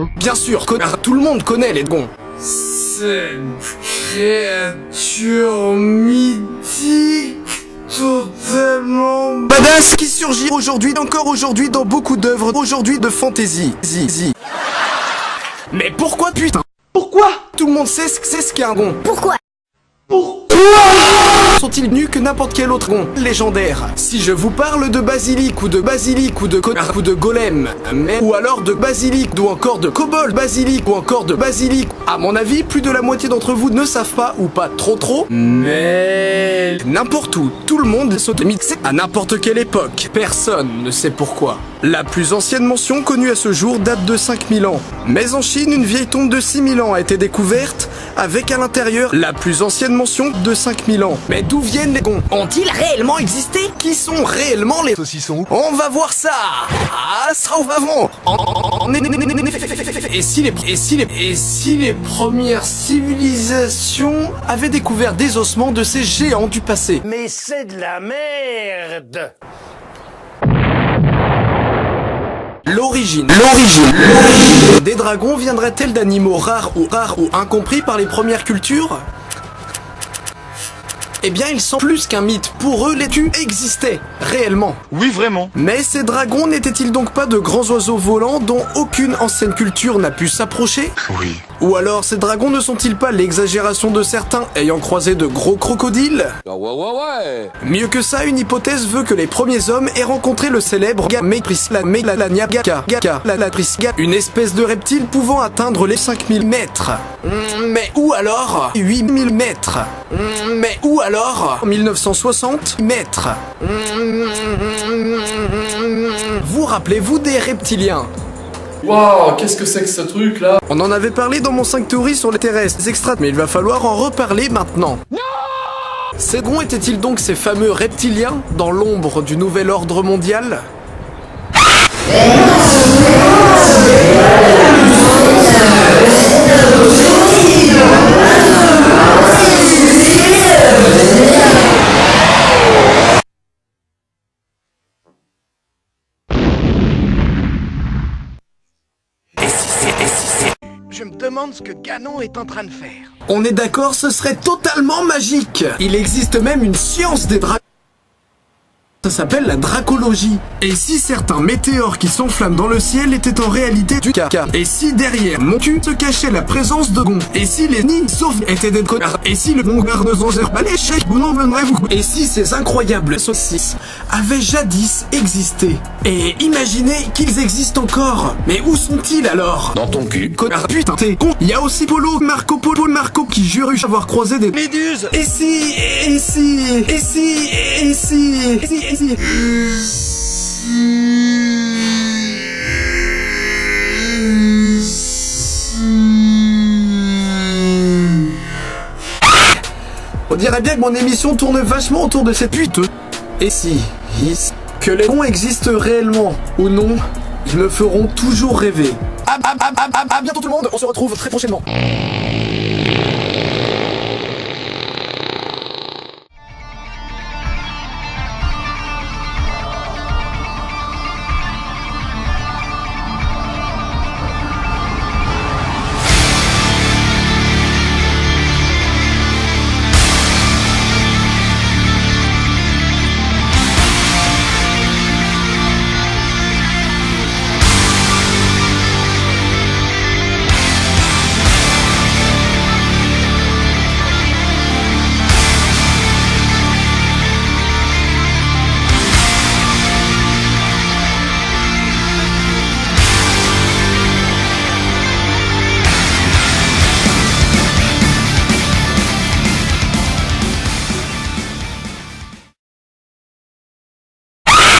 dragons. Bien sûr, tout le monde connaît les dragons. Cette créature mythique, totalement badass qui surgit aujourd'hui, encore aujourd'hui dans beaucoup d'œuvres aujourd'hui de fantasy. Mais pourquoi putain? Pourquoi? Tout le monde sait ce qu'est un dragon. Pourquoi? Sont-ils nus que n'importe quel autre dragon légendaire? Si je vous parle de basilic ou de golem, ou alors de basilic ou encore de kobold basilic ou encore de basilic, à mon avis, plus de la moitié d'entre vous ne savent pas ou pas trop, mais n'importe où, tout le monde saute à n'importe quelle époque. Personne ne sait pourquoi. La plus ancienne mention connue à ce jour date de 5000 ans. Mais en Chine, une vieille tombe de 6000 ans a été découverte avec à l'intérieur la plus ancienne mention de 5000 ans. Mais d'où viennent les dragons? Ont-ils réellement existé? Qui sont réellement les saucissons? On va voir ça. Ah, ça on va voir. Et si les premières civilisations avaient découvert des ossements de ces géants du passé? Mais c'est de la merde! L'origine des dragons viendrait-elle d'animaux rares ou incompris par les premières cultures? Eh bien, ils sont plus qu'un mythe. Pour eux, les dieux existaient, réellement. Oui, vraiment. Mais ces dragons n'étaient-ils donc pas de grands oiseaux volants dont aucune ancienne culture n'a pu s'approcher? Oui. Ou alors, ces dragons ne sont-ils pas l'exagération de certains ayant croisé de gros crocodiles? Ouais. Mieux que ça, une hypothèse veut que les premiers hommes aient rencontré le célèbre une espèce de reptile pouvant atteindre les 5000 mètres. Mais où alors 8000 mètres? Mais où alors 1960 mètres? Vous rappelez-vous des reptiliens? Waouh, qu'est-ce que c'est que ce truc là? On en avait parlé dans mon 5 théories sur les terrestres extra, mais il va falloir en reparler maintenant. Ces dragons étaient-ils donc ces fameux reptiliens dans l'ombre du nouvel ordre mondial? Je me demande ce que Ganon est en train de faire. On est d'accord, ce serait totalement magique. Il existe même une science des dragons. Ça s'appelle la dracologie. Et si certains météores qui s'enflamment dans le ciel étaient en réalité du caca? Et si derrière mon cul se cachait la présence de dragons? Et si les nids sauf étaient des connards? Et si le bon garde ne pas les chèques, vous n'en viendrez-vous? Et si ces incroyables saucisses avaient jadis existé? Et imaginez qu'ils existent encore. Mais où sont-ils alors? Dans ton cul. Connard, putain, t'es con. Il y a aussi Marco qui jure avoir croisé des méduses. Et si on dirait bien que mon émission tourne vachement autour de cette pute. Et si que les dragons existent réellement ou non, ils me feront toujours rêver. À bientôt tout le monde, on se retrouve très prochainement.